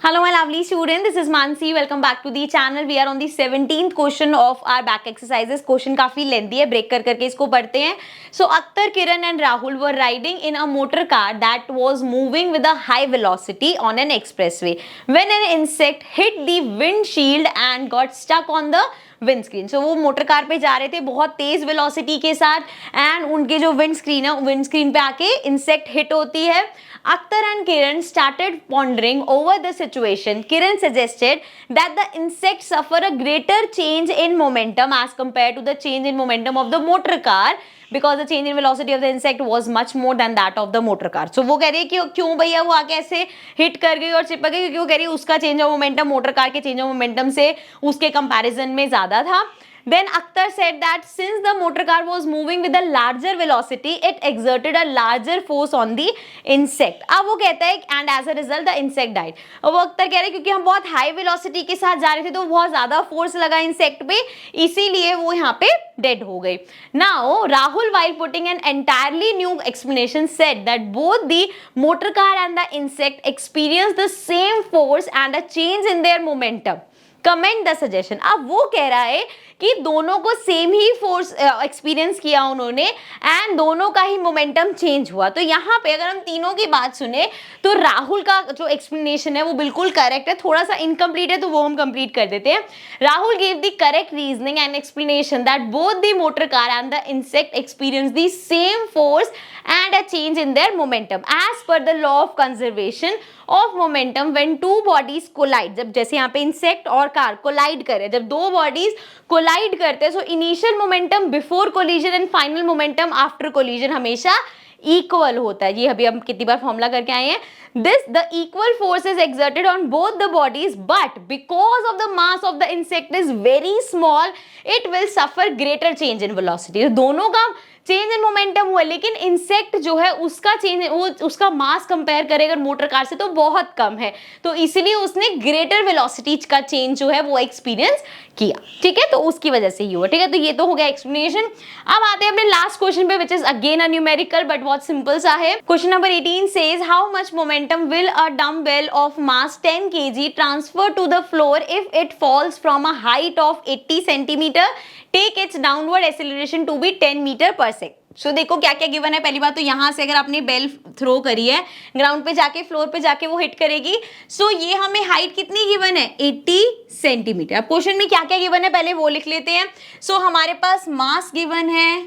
Hello my lovely student, this is Mansi. Welcome back to the channel. We are on the 17th question of our back exercises. Question काफी lengthy है, break कर करके इसको पढ़ते हैं. So Akhtar, Kiran and Rahul were riding in a motor car that was moving with a high velocity on an expressway when an insect hit the windshield and got stuck on the windscreen. So वो motor car पे जा रहे थे बहुत तेज velocity के साथ and उनके जो विंड स्क्रीन है विंड स्क्रीन पे आके इंसेक्ट हिट होती है. Akhtar and Kiran started pondering over the situation. Kiran suggested that the insect suffer a greater change in momentum as compared to the change in momentum of the motor car because the change in velocity of the insect was much more than that of the motor car. So वो कह रही है कि क्यों भैया वो आके ऐसे हिट कर गई और चिपक गई, क्योंकि वो कह रही है उसका change of momentum motor car के चेंज ऑफ मोमेंटम से उसके कंपैरिजन में ज्यादा था. Then Akhtar said that since the motor car was moving with a larger velocity, it exerted a larger force on the insect. अब वो कहता है and as a result the insect died. अब वो अख्तर कह रहे हैं क्योंकि हम बहुत हाई वेलोसिटी के साथ जा रहे थे तो बहुत ज्यादा फोर्स लगा इंसेक्ट पे, इसीलिए वो यहाँ पे डेड हो गई. Now Rahul, while putting an entirely new explanation, said that both the motor car and the insect experienced the same force and a change in their momentum. Comment the suggestion. अब वो कह रहा है कि दोनों को सेम ही force experience किया उन्होंने एंड दोनों का ही मोमेंटम चेंज हुआ. तो यहाँ पे अगर हम तीनों की बात सुने तो राहुल का जो एक्सप्लेनेशन है वो बिल्कुल करेक्ट है, थोड़ा सा इनकम्प्लीट है तो वो हम कंप्लीट कर देते हैं. Rahul give the correct reasoning and explanation that both the motor car and the insect experience the same force and a change in their momentum as per the law of conservation of momentum when two bodies collide. जब जैसे यहाँ पे insect और car collide करे, जब दो bodies collide करते हैं, so initial momentum before collision and final momentum after collision हमेशा इक्वल होता है. ये अभी हम कितनी बार फॉर्मूला करके आए हैं. This the equal force is exerted on both the bodies, but because of the mass of the insect is very small, it will suffer greater change in velocity. दोनों का चेंज इन मोमेंटम हुआ, लेकिन insect जो है उसका change वो उसका मास compare करेगा मोटर कार से तो बहुत कम है, तो इसलिए उसने ग्रेटर वेलोसिटी का चेंज जो है वो एक्सपीरियंस किया. ठीक है, तो उसकी वजह से ही हुआ. ठीक है, तो ये तो हो गया एक्सप्लेनेशन. अब आते हैं अपने लास्ट क्वेश्चन पे which is again a numerical but बहुत सिंपल सा है. Question number 18 says how much momentum will a dumbbell of mass 10 kg transfer to the floor if it falls from a height of 80 centimetre. Take its downward acceleration to be 10 metre per second. So देखो क्या क्या given है. पहली बात तो यहाँ से अगर आपने बेल थ्रो करी है ग्राउंड पे जाके फ्लोर पे जाके वो हिट करेगी. सो ये हमें हाइट कितनी गिवन है 80 सेंटीमीटर. अब क्वेश्चन में क्या क्या गिवन है पहले वो लिख लेते हैं. सो हमारे पास मास गिवन है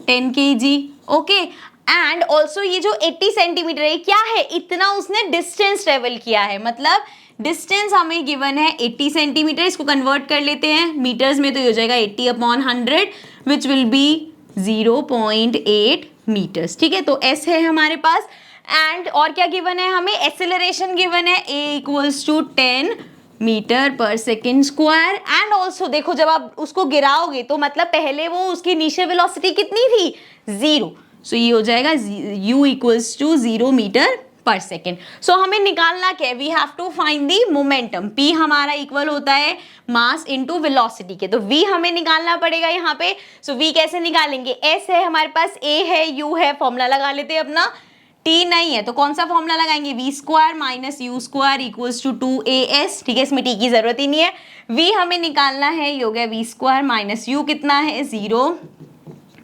10 kg. ओके, एंड ऑल्सो ये जो 80 सेंटीमीटर है क्या है, इतना उसने डिस्टेंस ट्रेवल किया है. मतलब डिस्टेंस हमें गिवन है 80 सेंटीमीटर. इसको कन्वर्ट कर लेते हैं मीटर्स में तो ये हो जाएगा 80/100 विच विल बी 0.8 मीटर्स. ठीक है, तो एस है हमारे पास. एंड और क्या गिवन है हमें, एक्सेलरेशन गिवन है a equals to 10 metre per second square. And also देखो जब आप उसको गिराओगे तो मतलब पहले वो उसकी इनिशियल वेलोसिटी कितनी थी 0. सो ये हो जाएगा u equals to 0 metre per second. So हमें निकालना क्या है, we have to find the momentum. p हमारा इक्वल होता है मास इनटू वेलोसिटी के, तो v हमें निकालना पड़ेगा यहाँ पे. सो v कैसे निकालेंगे, s है हमारे पास, a है, u है, फॉर्मूला लगा लेते हैं अपना. t नहीं है तो कौन सा फॉर्मूला लगाएंगे, v square minus u square equals to 2as. ठीक है, इसमें t की जरूरत ही नहीं है. v हमें निकालना है, ये हो गया v स्क्वायर माइनस u कितना है 0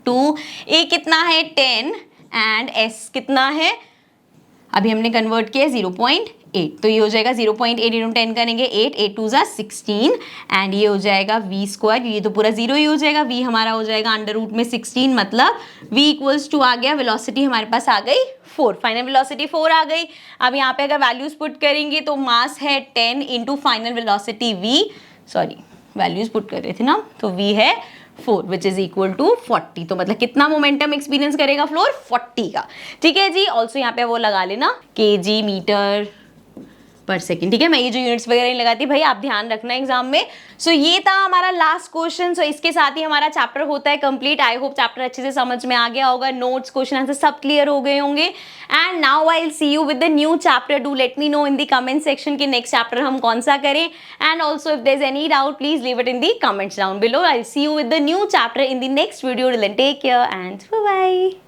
2, a कितना है 10 एंड s कितना है अभी हमने कन्वर्ट किया 0.8. तो ये हो जाएगा 0.8 इंटू 10 करेंगे 8 8 2 जा 16 एंड ये हो जाएगा v स्क्वायर, ये तो पूरा 0 ही हो जाएगा. v हमारा हो जाएगा अंडर रूट में 16, मतलब v इक्वल्स टू आ गया, वेलोसिटी हमारे पास आ गई 4, फाइनल वेलोसिटी 4 आ गई. अब यहाँ पे अगर वैल्यूज पुट करेंगे तो मास है 10 into final velocity v, sorry values put कर रहे थे ना, तो v है 4 विच इज इक्वल टू 40. तो मतलब कितना मोमेंटम एक्सपीरियंस करेगा फ्लोर 40 का. ठीक है जी, ऑल्सो यहाँ पे वो लगा लेना kg मीटर पर सेकेंड. ठीक है, मैं ये जो यूनिट्स वगैरह नहीं लगाती भाई, आप ध्यान रखना एग्जाम में. सो ये था हमारा लास्ट क्वेश्चन. सो इसके साथ ही हमारा चैप्टर होता है कंप्लीट. आई होप चैप्टर अच्छे से समझ में आ गया होगा, नोट्स क्वेश्चन आंसर सब क्लियर हो गए होंगे. And now I will see you with the new chapter. Do let me know in the comment section कि नेक्स्ट चैप्टर हम कौन सा करें. And also if there is any doubt please leave it in the comments down below. I will see you with the new chapter in the next video. Till then take care and bye bye.